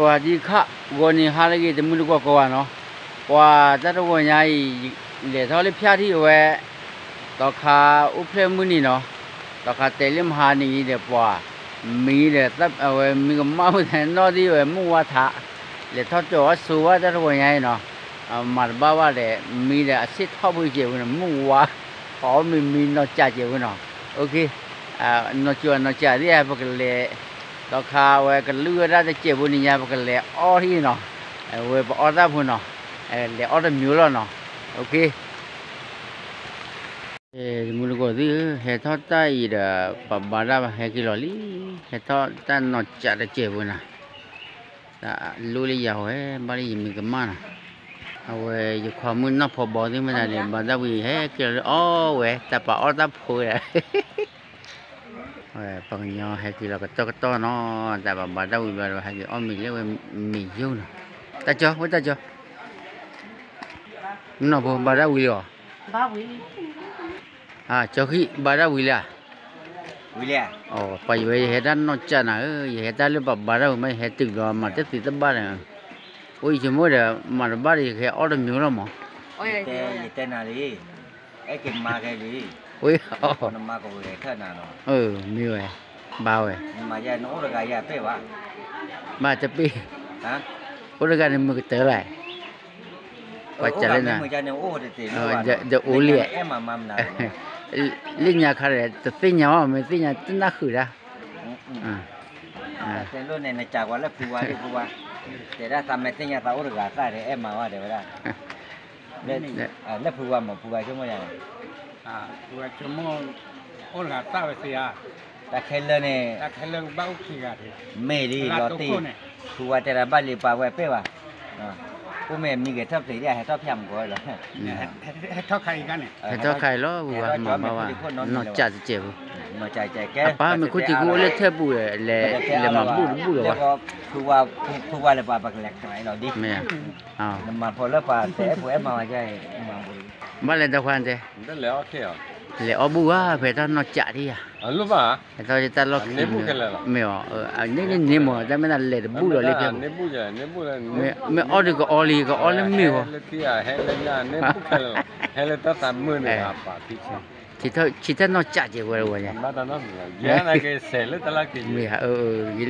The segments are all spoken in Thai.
ว่าดีค่ะวันนี้หาอะไรกินจะมุ่งกว่าเนาะว่าจะต้องวันยังเหลือเท่าไรพิจารณาไว้ต่อขาอุปเทมุนีเนาะต่อขาเตลิมหานี่เดี๋ยวว่ามีเดี๋ยวตับเอาไว้มีก็มาไม่ได้นอดีไว้มุ่งว่าท่าเหลือเท่าตัวสู้ว่าจะต้องวันยังเนาะมาบ้าว่าเดี๋ยวมีเดี๋ยวสิท้าบุญเจ้าเนาะมุ่งว่าพอมีนอจ่าเจ้าเนาะโอเคนอจวนนอจ่าที่ไอ้พวกเลยต่อขาไว้ก็เลือดได้เจ็บบุญนี่ยาพวกเลยอ้อที่เนาะไว้ปอ้อตาบุญเนาะเลยอ้อจะมิวแล้วเนาะโอเคมุลก็ดีเฮท้อตายเด้อปะบาราเฮกิโลลีเฮท้อตานอจ่าได้เจ็บบุญนะแต่ลูลี่ยาวบาลีมีกันมานะเอาไว้อยู่ความมืดนอกพอบอที่มันอะไรบาดาวีเฮกิโลอ้อเว้แต่ปะอ้อตาพูดเลยปังยอให้กิโลก็โตเนาะแต่บาดาวีบาดาให้กิอ้อมีเรียกว่ามีอยู่นะตาจ่อว่าตาจ่อเนาะบาดาวีเหรอบาวีจ่อขี้บาดาวีล่ะวีล่ะอ๋อไปไว้เฮ็ดนอจ่านะเฮ็ดเลยบาดาวีไม่เฮ็ดตึกดอมาจะติดบ้านน่ะโอ้ยชั่วโมงเด้อมาบ้านนี่แค่ออเดอร์มิวแล้วมั้งโอ้ยแต่น่ะดิไอ้กินมาแค่ดิโอ้ยอ๋อน้ำมาก็เว้ยแค่นั้นเนาะมิวบ่าวมาอย่าโนรกะอย่าเป้วะมาจะปีฮะโอรกะนี่มึงเตอไรว่าจะเล่นนะมึงจะเนี่ยโอ้เตจะโอเลี่ยมานะลิ้นยาคาเรจะติญญาว่าไม่ติญญาตึ้งนักขือละแต่รุ่นเนี่ยจากว่าแล้วผู้ว่าแต่ถ้าทำไม่ติญญาตาโอรกะใส่เลยมาว่าเดี๋ยวได้แล้วผู้ว่าชั่วโมงยังผู้ว่าชั่วโมงโอรกะใส่ไปเสียแต่แค่เรื่องเนี่ยแต่แค่เรื่องบ้าขี้กันไม่ดีรอตีผู้ว่าแต่ละบ้านรีบป่าไว้เป้ว่ะผู้แม่มีเกิดทับสีได้ให้ทับยำก่อนเหรอให้ทับใครกันเนี่ยให้ทับใครล้อผู้ว่ามาว่านอจ่าจะเจ็บนอจ่าใจแก่ป้าไม่คุยที่กูเล็กเท่าบุ๋ยเลยมาบุ๋หรอวะผู้ว่าเลยป่าปากแหลกไหนเราดิไม่มาพอแล้วป่าแต่ผู้แอบมาใช่มาบุ๋ยบ้านเลยตะควันเจ้นั่นแล้วโอเคเหรอเลยเอาบัวเพื่อทำนอจ่าดิอ่ะรู้ป่ะตอนจะตัดล็อกเนี่ยบุกกันเลยไม่อ๋อนี่มั้งแต่ไม่น่าเลยบุ๋หรอเลยเพียงเนี่ยบุกเลยไม่ออดีก็ออลีก็ออลีไม่เหรอที่อ่ะให้เลยนะเนี่ยบุกกันเลยให้เลยตัด3 มื้อเนี่ยป่าที่ท่านนอจ่าเจ้าอะไรวะเนี่ยมาตอนนั้นยังไงก็เสร็จแล้วตลาดกินไม่ฮะกิน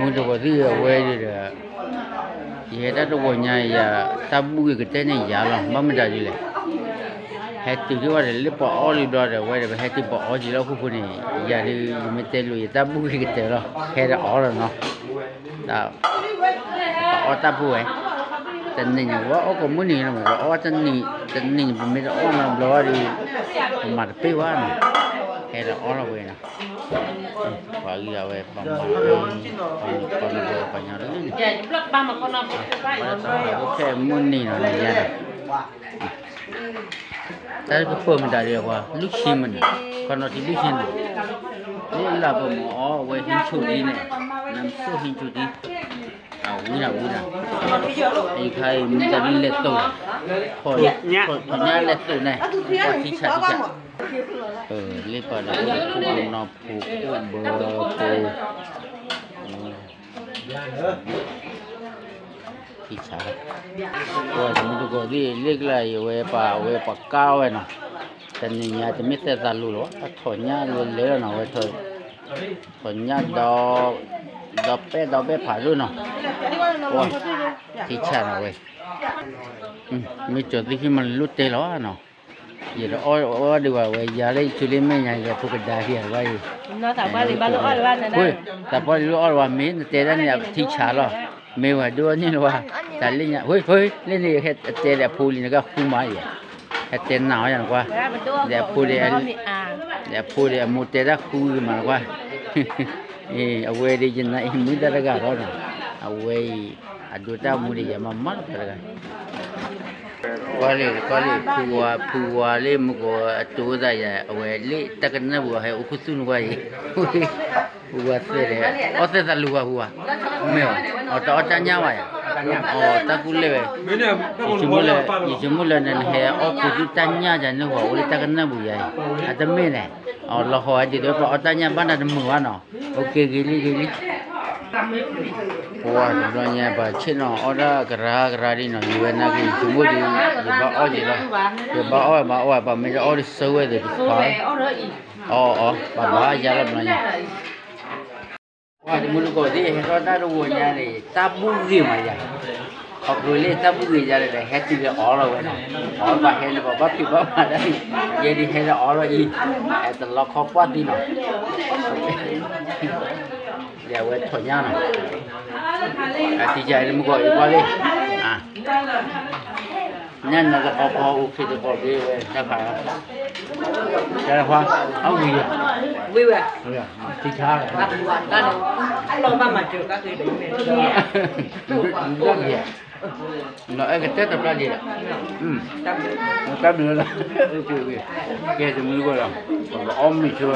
มึงจะบอกที่เอาไว้ดิเลยเฮ็ดได้ตัวใหญ่อย่าตาบุยก็เต้นอย่าหรอกมันได้ดิเลยเฮ็ดที่ว่าเล็บปออลีดอเด้ไว้เด้เฮ็ดที่ปออจีแล้วคู่นี่อย่าดิไม่เต้นลุยตาบุยก็เต้นหรอกเฮ็ดออแล้วเนาะตาปอตาบุยแต่นี่ว่าก็มื้อนี้นะว่าจะนี่เป็นไม่ได้ออมันรอดิมาเป้ว่าเฮ็ดออแล้วเว้ยนะpagi awe panjang lagi. Ya, jeblok ba makono oke muni no ya. Tadi ke pom dari apa? Luxi men. Kono di luxi ni. Ni la pom oh we hin chu di ni. Nam su hin chu di. Wina. Ai khai mi ta di let tu. Thôi nya let tu này. Ko ti cha ti cha. Lepas dah aku nak pukul Kisah. Wah, semua tu kau di leg lah, we pa kau no. Taninya tu mesti terlalu loh. Thonya le no, we thonya do pe paru no. Wah, kisah no we. Macam tu kita melute loh no. Giờ đó đi vào giờ đây chú lên mấy ngày giờ phụ cái đài kia vậy. Nó thảo qua thì ba lỗ rồi bạn này. Thảo qua lỗ rồi mình tê ra nhà thi trả rồi. Mình phải đưa như là tại lên nhà lên đi hết tê là phụ lên cái khu máy vậy. Hết tê nào vậy qua. Để phụ để một tê ra khu mà qua. Ở quê đi trên này mới ra cái đó rồi. Ở quê ở chỗ tao mua đi mà mất rồi. Kuali puwa le muko tu da ya we le takna bu hai ukusun wa yi buat sere ote ta luwa huwa meo ota nya wa ya ta kule we jumula nan he okusu tanya ja ne wa ole takna bu ya ada me ne lo ho aja do ota nya bana de mu wa no okay gili Wah, sebenarnya baca no, orang gerak di no, juga nak semua di bawah je lah. Di bawah, macam orang sewa deh. Oh, bawah jalan sebenarnya. Wah, di mulut kau ni, heran ada wujudnya ni, tabu gim aja. Aku lihat tabu gim jalan deh, hati dia orang mana, orang bahaya ni bapa pi bapa dah. Jadi heran orang ini, itu lokap pati no. Dia buat thanya no. Tiga ilmu kau ibadah. Nhân là cái kho khi tôi bỏ đi về sao phải cái là khoa áo gì vậy vui vẻ thì sao anh lo ba mặt trường các thứ đấy rất gì nói cái tết tập ra gì ạ tết nữa là kia thì mới gọi là ôm mình chưa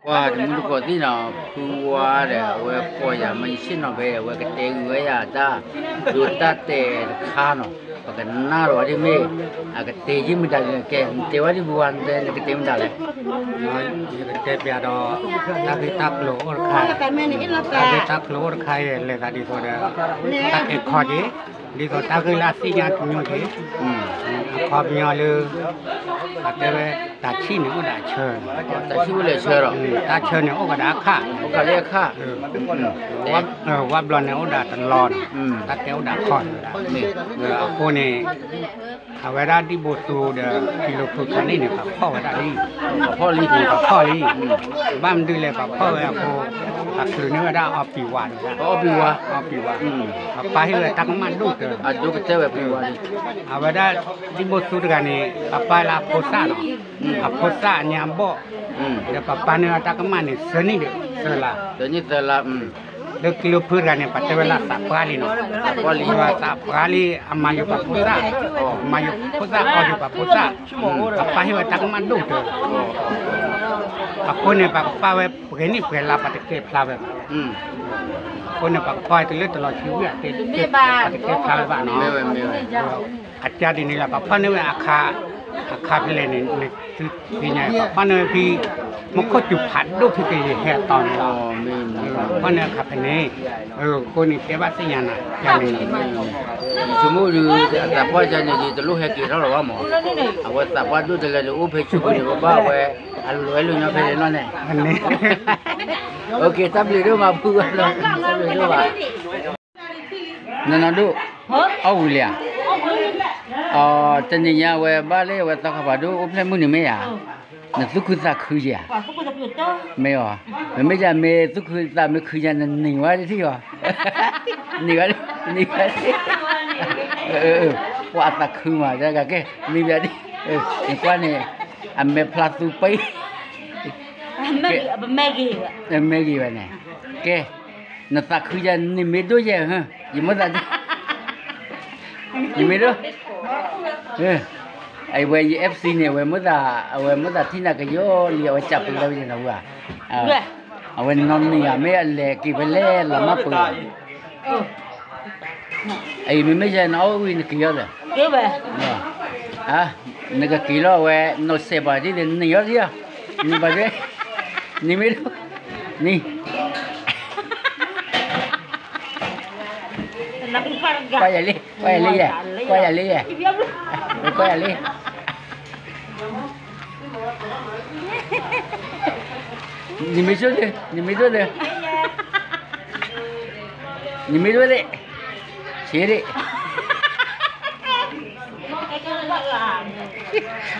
qua thì mình có tí nào qua để qua nhà mình xin nó về cái tiền người à ta rồi ta tiền khá nó và cái na rồi thì mấy cái tiền gì mình đã cái tiền gì buồn thì cái tiền mình đã lấy cái tiền bây giờ ta bị tắc lỗ khai ta bị tắc lỗ khai là cái đi thôi ta cái khó gì đi thôi ta cứ là xí nhát nhiều thế khó nhiều luôn ta chi nữa đã chơi ta chi mới chơi rồi ta chơi nữaก็đã khá cái này kháว่าบอลเนี่ยđãตลอดta kéo đã khỏi cô nàyเวลาที่บทสูดกิโลฟุตนี่เนี่ยพ่อเวลานี้พ่อลีบ้านดูเลยพ่อเวลาคือเนื้อได้เอาปีวันไปให้เลยตั้งมันดูเถอะ ดูก็เจอแบบปีวันเวลาที่บทสูดกันนี่ไปลาโพซ่าเนาะโพซ่าเนี่ยบ่เดี๋ยวไปเนื้อตั้งมันนี่เสนี่เด้อละเด็กกิโลฟุตกันเนี่ยปัจจุบันละสับกาลีเนาะสับกาลีมาอยู่กับโพซ่ามาอยู่โพซ่าเอาอยู่กับโพซ่าไปให้เลยตั้งมันดูเถอะaku ni pak pawe begini bela pada ke plawe aku ni pak pawe tu lihat terlalu cium ya pada ke plawe pak no aja di ni lah pak ni akha bela ni ni pak ni pi muka jupat do pi ke he ton la pak ni akha ni aku ni keba sinya na yang ni semua tu apa jadi di telur heki kalau apa mau awak tak apa tu terlalu upah cukup ni bapa awak alu nya beli no ne okey tak beli tu mampu lah tak beli tu pak nana du au lia tadinya awak balik awak tak apa tu upah mu ni me ya那都可咋可以啊？没有啊，没家没都可咋没可以啊？那你娃的是吧？你娃的，ว่าตะคือมาจะกะแกมีแบบนี้อีกว่านี่อันเมพลาสตูไปแม่กี่แม่กี่วะเนี่ยแกน่ะตะคือจะนี่ไม่ด้วยยังฮะยังไม่ได้ยังไม่รู้ไอ้เวย์FCเนี่ยเวย์ไม่ได้ที่นั่นก็โยเลี้ยวจับเราอย่างนั้นว่ะเอาเวนนอนนี่อ่ะไม่อะไรกี่ไปเล่ละมาปืนไอ้ไม่ใช่น้องวินกี่เลยกี่ไป那个几了喂，那700的你要是啊，你把这，你没有，你。快点嘞，快点嘞耶，快点嘞耶，快点嘞。你没说的，你没说的，你没说的，谁的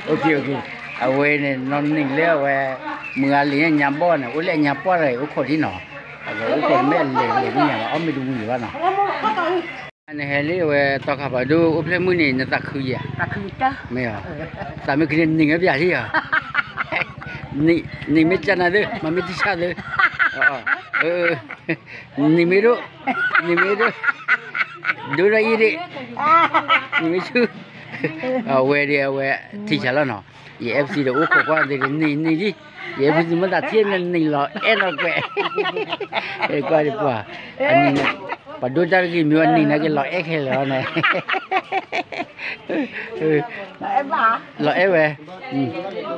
？OK， เอาไว้เนี่ยนอนนิ่งแล้วเว้ยมือเลี้ยงยามบ่อเนี่ยอุ้ยเลี้ยงยามบ่ออะไรอุ้ยคนที่หนออุ้ยคนไม่เลี้ยงนี่อย่างเอาไม่ดูอยู่ว่าหนออันนี้เฮลี่เว้ยตอกขับไปดูอุ้ยเพื่อนมือนี่จะตักคืออ่ะตักคือจ้ะไม่เหรอแต่ไม่เคยนิ่งกับยาที่เหรอนิ่งไม่จันนะด้วยมันไม่ที่ชาด้วยนิ่งไม่รู้ดูอะไรอีดินิ่งไม่ชื่อเว้ยเดียวเว้ยที่ฉลาดเนาะEFC 的我可管这个你的EFC 么大天的你了哎那个哎怪的不啊你把多家给没有你那个老哎开了呢老哎喂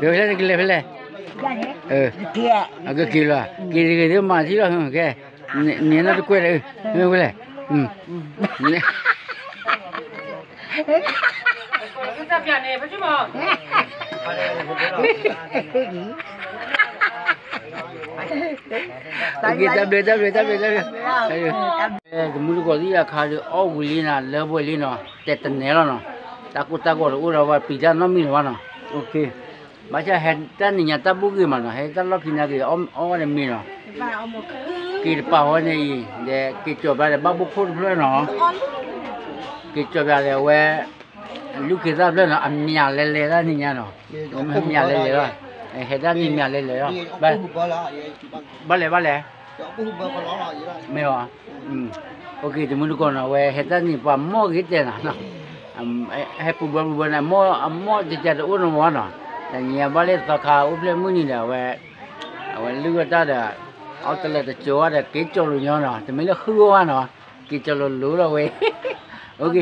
别来那个来 cái kia là cái thứ mà chỉ là cái nè nó quay lại quay lại kita mulu kau dia kali awal lina level lina tetan nela no takut orang awal pijak no mil mana okay macam hetan ni nyata bugi mana hetan lo kena ke orang mil no kita pahon ni de kita coba babu pun no kita coba we lu kita no amnya lele lah ni no amnya lele lah hetan ni amnya lele lah balik mấy à ok thì muốn con nào về hết tất nhiên và mua cái tiền nào hết bữa bữa này mua thì chả được uống nó nào là nhà bác lấy tao khao uống lên muốn như nào về lưu ta được ở đây là chỗ là cái chỗ rồi nhau thì mấy là hư hoa nào cái chỗ là lú rồi về ok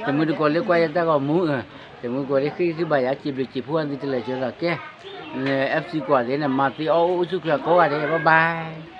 thì muốn con lấy quay ta còn muốn thì muốn con lấy khi bài giá chỉ phuan thì là chỗ là cái FC quả đấy là mà thì ô chút là có ở đây bye bye